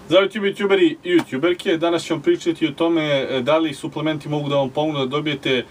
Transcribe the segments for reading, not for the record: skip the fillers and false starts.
Zdravo youtuberi i youtuberke, danas ćemo pričati o tome da li suplementi mogu da vam pomognu da dobijete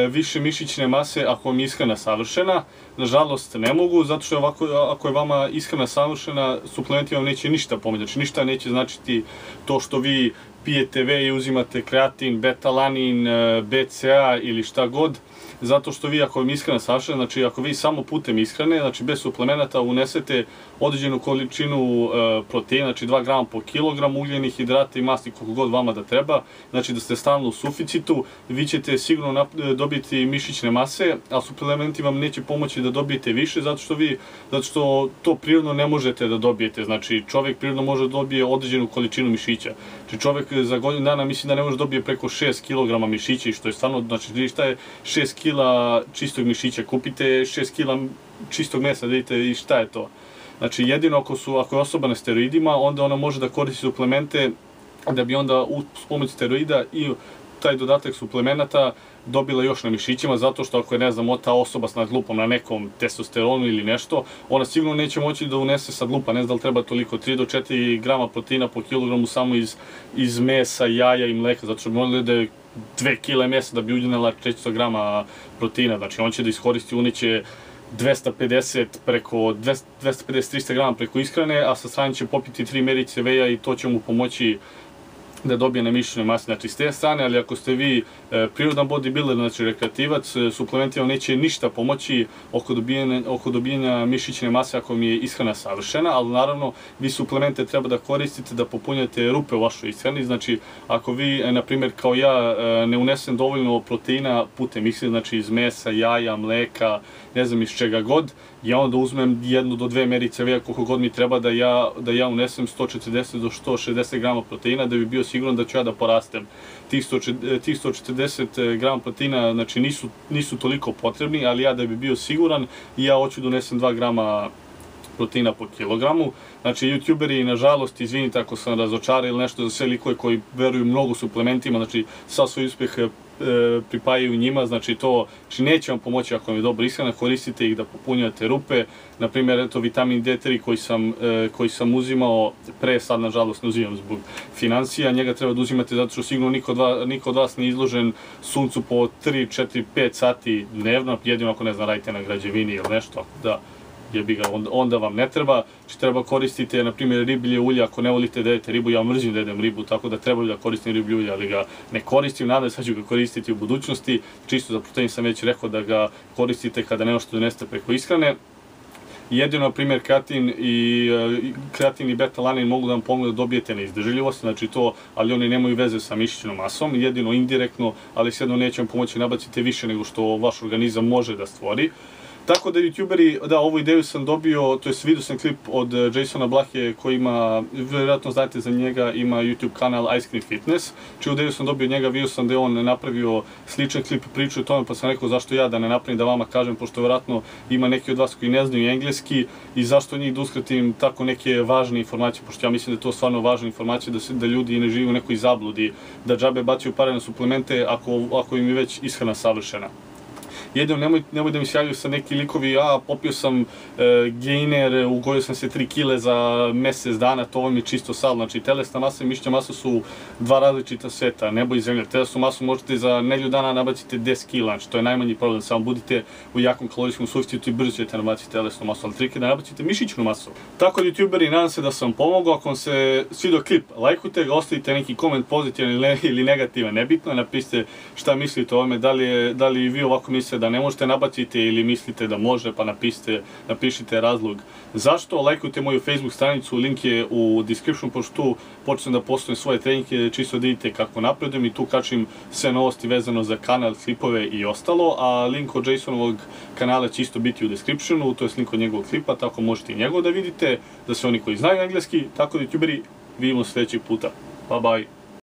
više mišićne mase ako vam je ishrana savršena. Nažalost ne mogu, zato što ako je vama ishrana savršena, suplementi vam neće ništa pomoći. Znači ništa neće značiti to što vi pijete whey i uzimate kreatin, betalanin, BCA ili šta god. Zato što vi ako vam je ishrana savršena, znači ako vi samo putem ishrane, znači bez suplemenata unesete određenu količinu proteina, znači 2 grama po kilogram, ugljenih hidrata i masti koliko god vama da treba, znači da ste stalno u suficitu, vi ćete sigurno dobiti mišićne mase, a suplementi vam neće pomoći da dobijete više, zato što to prirodno ne možete da dobijete. Znači čovjek prirodno može da dobije određenu količinu mišića. Znači čovjek za godinu dana mislim da ne može dobije preko 6 kg mišića, što je stvarno, znači šta je 6 kg čistog mišića, kupite 6 kg čistog mesa, da vidite i šta je to. Znači jedino ako je osoba na steroidima, onda ona može da koristi suplemente da bi onda uz pomoć steroida i taj dodatak suplemenata dobila još na mišićima, zato što ako je, ne znam, ta osoba s nadlupom na nekom testosteronu ili nešto, ona sigurno neće moći da unese sad lupa, ne znam da li treba toliko, 3 do 4 grama proteina po kilogramu samo iz mesa, jaja i mleka, zato što bi morali da je 2 kg mesa da bi unijela 400 grama proteina, znači on će da iskoristi, uneće 250-300 grama preko ishrane, a sa strane će popiti 3 merice veja i to će mu pomoći da dobije na mišićnoj masi, znači s te strane, ali ako ste vi prirodan bodybuilder, znači rekreativac, suplementi vam neće ništa pomoći oko dobijanja mišićne mase ako mi je ishrana savršena, ali naravno vi suplemente treba da koristite da popunjate rupe u vašoj ishrani, znači ako vi, na primjer kao ja, ne unesem dovoljno proteina putem ishrane, znači iz mesa, jaja, mleka, ne znam iz čega god, ja onda uzmem 1 do 2 merice veja koliko god mi treba da ja unesem 140 do 160 grama proteina da bi bio siguran da ću ja da porastem. Tih 140 grama proteina znači nisu toliko potrebni, ali ja da bi bio siguran i ja hoću da unesem 2 grama proteina po kilogramu. Znači youtuberi, nažalost, izvinite ako sam razočarao ili nešto, za sve likove koji veruju mnogo suplementima, znači sav svoj uspjeh pripajaju njima, znači neće vam pomoći ako vam je dobra ishrana, koristite ih da popunjate rupe. Na primjer, eto, vitamin D3 koji sam uzimao pre, sad nažalost ne uzimam zbog financija, njega treba da uzimate zato što sigurno niko od vas ne izložen suncu po 3, 4, 5 sati dnevno, jedino ako ne znam radite na građevini ili nešto, da jebi ga, onda vam ne treba. Znači treba koristiti, na primjer, riblje ulje, ako ne volite da jedete ribu, ja mrzim da jedem ribu, tako da treba da koristim riblje ulje, ali ga ne koristim, nadam se da ću ga koristiti u budućnosti. Čisto za protein sam već rekao da ga koristite kada ne možete da unesete preko ishrane. Jedino, na primjer, kreatin i betalanin mogu da vam pomogu da dobijete neizdržljivost, znači to, ali oni nemaju veze sa mišićnom masom, jedino indirektno, ali svejedno neće vam pomoći nabacite više nego što vaš organizam može da stvori. Tako da youtuberi, da, ovu ideju sam dobio, to jest vidio sam klip od Jasona Blahe koji ima, vjerojatno znate za njega, ima YouTube kanal Ice Cream Fitness, čiju ideju sam dobio od njega, vidio sam da je on napravio sličan klip, priču o tome, pa sam rekao zašto ja da ne napravim da vama kažem, pošto vjerojatno ima neki od vas koji ne znaju engleski i zašto njih da uskratim tako neke važne informacije, pošto ja mislim da je to stvarno važna informacija, da ljudi ne žive u nekoj zabludi, da džabe bacaju pare na suplemente ako im je već ishrana savršena. Jedino nemoj da mi se javljaju sa neki likovi, popio sam gainer, ugojio sam se 3 kg za mjesec dana, to vam je čisto sal. Znači telesna masa i mišićna masa su dva različita sveta, nebo i zemlja. Telesnu masu možete za nedelju dana nabaciti 10 kg, znači to je najmanji problem, samo budite u jakom kalorijskom suficitu i brzo ćete nabaciti telesnu masu, ali 3 kg da nabacite mišićnu masu. Tako da youtuberi, nadam se da sam vam pomogao, ako vam se svidio klip, lajkujte ga, ostavite neki koment pozitivan ili negativan, nebitno, napišite šta mislite o ovome, da li vi ovako mislite da ne možete nabaciti ili mislite da može, pa napišite razlog zašto. Lajkujte moju Facebook stranicu, link je u description, pošto tu počnem da postavim svoje treninge, čisto da vidite kako napredujem i tu kačim sve novosti vezano za kanal, klipove i ostalo, a link od Jasonovog kanala će isto biti u descriptionu, to je link od njegovog klipa, tako možete i njegov da vidite, za sve oni koji znaju engleski. Tako da youtuberi, vidimo sljedećeg puta. Bye bye.